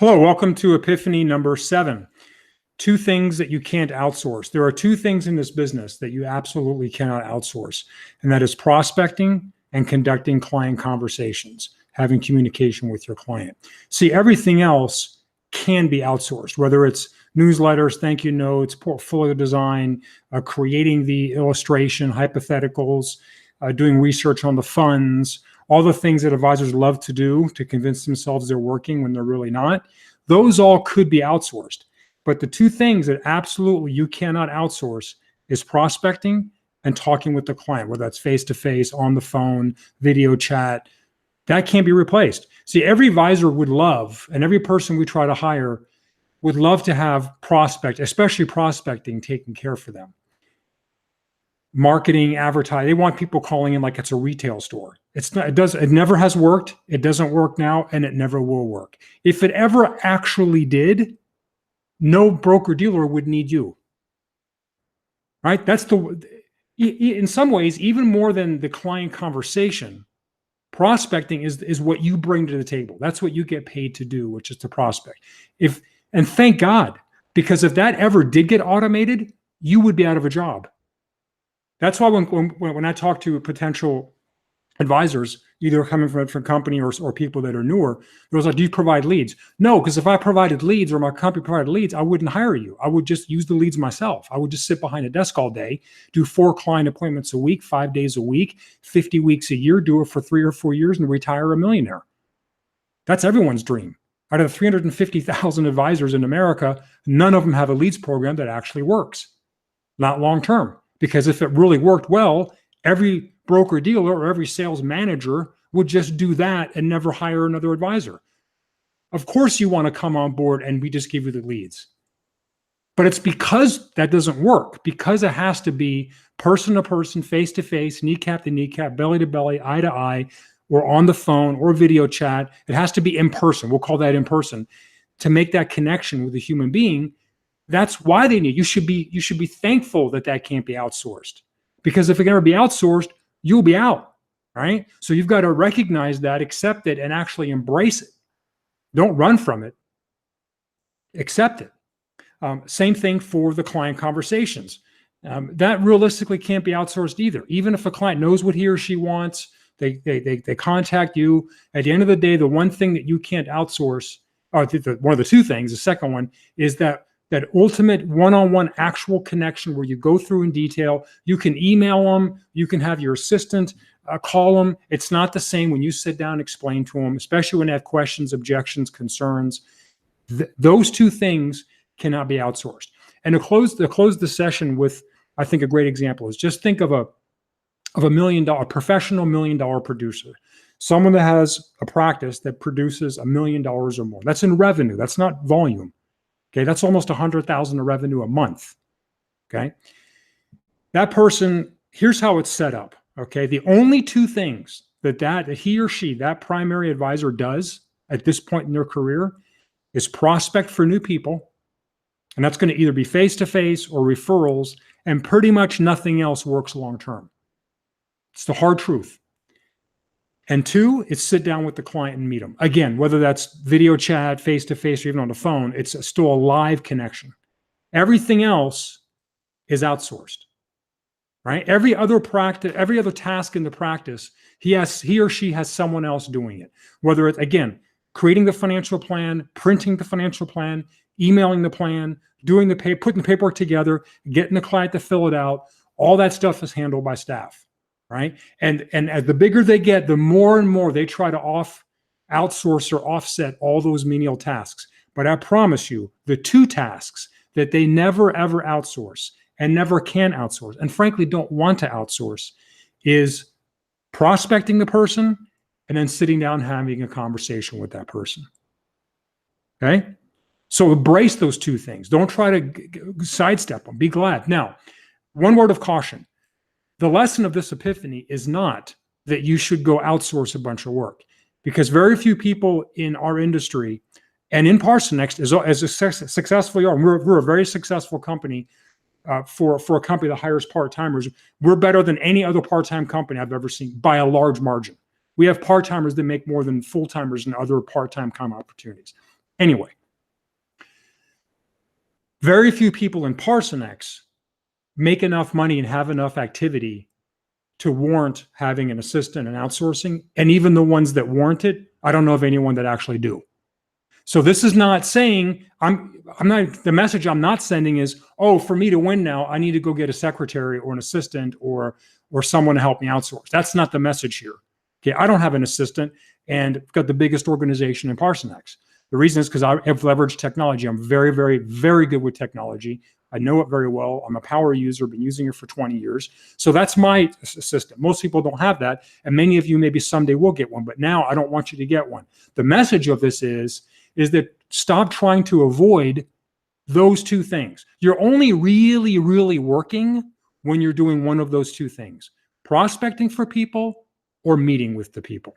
Hello, welcome to Epiphany number 7. 2 things that you can't outsource. There are 2 things in this business that you absolutely cannot outsource, and that is prospecting and conducting client conversations, having communication with your client. See, everything else can be outsourced, whether it's newsletters, thank you notes, portfolio design, creating the illustration, hypotheticals, doing research on the funds, all the things that advisors love to do to convince themselves they're working when they're really not. Those all could be outsourced. But the 2 things that absolutely you cannot outsource is prospecting and talking with the client, whether that's face-to-face, on the phone, video chat. That can't be replaced. See, every advisor would love, and every person we try to hire would love to have especially prospecting, taken care for them. Marketing, advertising, they want people calling in like it's a retail store. It never has worked. It doesn't work now, and it never will work. If it ever actually did, no broker dealer would need you. Right? In some ways, even more than the client conversation, prospecting is what you bring to the table. That's what you get paid to do, which is to prospect. And thank God, because if that ever did get automated, you would be out of a job. That's why when I talk to potential advisors, either coming from a different company or people that are newer, they're like, do you provide leads? No, because if I provided leads or my company provided leads, I wouldn't hire you. I would just use the leads myself. I would just sit behind a desk all day, do 4 client appointments a week, 5 days a week, 50 weeks a year, do it for 3 or 4 years and retire a millionaire. That's everyone's dream. Out of 350,000 advisors in America, none of them have a leads program that actually works, not long-term. Because if it really worked well, every broker dealer or every sales manager would just do that and never hire another advisor. Of course you want to come on board and we just give you the leads. But it's because that doesn't work, because it has to be person to person, face to face, kneecap to kneecap, belly to belly, eye to eye, or on the phone or video chat. It has to be in person. We'll call that in person to make that connection with a human being. That's why they need you. Should be thankful that can't be outsourced, because if it can ever be outsourced, you'll be out, right? So you've got to recognize that, accept it, and actually embrace it. Don't run from it. Accept it. Same thing for the client conversations. That realistically can't be outsourced either. Even if a client knows what he or she wants, they contact you. At the end of the day, the one thing that you can't outsource, or one of the 2 things, the second one is that ultimate one-on-one actual connection where you go through in detail. You can email them. You can have your assistant call them. It's not the same when you sit down and explain to them, especially when they have questions, objections, concerns. Those 2 things cannot be outsourced. And to close the session with, I think, a great example is just think of a professional $1 million producer, someone that has a practice that produces $1 million or more. That's in revenue. That's not volume. Okay, that's almost $100,000 of revenue a month. Okay, that person, here's how it's set up. Okay, the only 2 things that he or she, that primary advisor, does at this point in their career is prospect for new people, and that's going to either be face-to-face or referrals, and pretty much nothing else works long-term. It's the hard truth. And 2, it's sit down with the client and meet them. Again, whether that's video chat, face-to-face, or even on the phone, it's still a live connection. Everything else is outsourced, right? Every other task in the practice, he or she has someone else doing it. Whether it's, again, creating the financial plan, printing the financial plan, emailing the plan, putting the paperwork together, getting the client to fill it out, all that stuff is handled by staff. Right. And as the bigger they get, the more and more they try to outsource or offset all those menial tasks. But I promise you, the 2 tasks that they never, ever outsource and never can outsource, and frankly don't want to outsource, is prospecting the person and then sitting down and having a conversation with that person. Okay. So embrace those 2 things. Don't try to sidestep them. Be glad. Now, one word of caution. The lesson of this epiphany is not that you should go outsource a bunch of work, because very few people in our industry and in Parsonext, as successful you are, we're a very successful company for a company that hires part-timers. We're better than any other part-time company I've ever seen by a large margin. We have part-timers that make more than full-timers in other part-time opportunities. Anyway, very few people in Parsonex make enough money and have enough activity to warrant having an assistant and outsourcing. And even the ones that warrant it, I don't know of anyone that actually do. So this is not saying, the message I'm not sending is, oh, for me to win now, I need to go get a secretary or an assistant or someone to help me outsource. That's not the message here. Okay, I don't have an assistant and I've got the biggest organization in Parsonex. The reason is because I have leveraged technology. I'm very, very, very good with technology. I know it very well. I'm a power user, been using it for 20 years. So that's my assistant. Most people don't have that. And many of you maybe someday will get one, but now I don't want you to get one. The message of this is that stop trying to avoid those two things. You're only really, really working when you're doing one of those two things: prospecting for people or meeting with the people.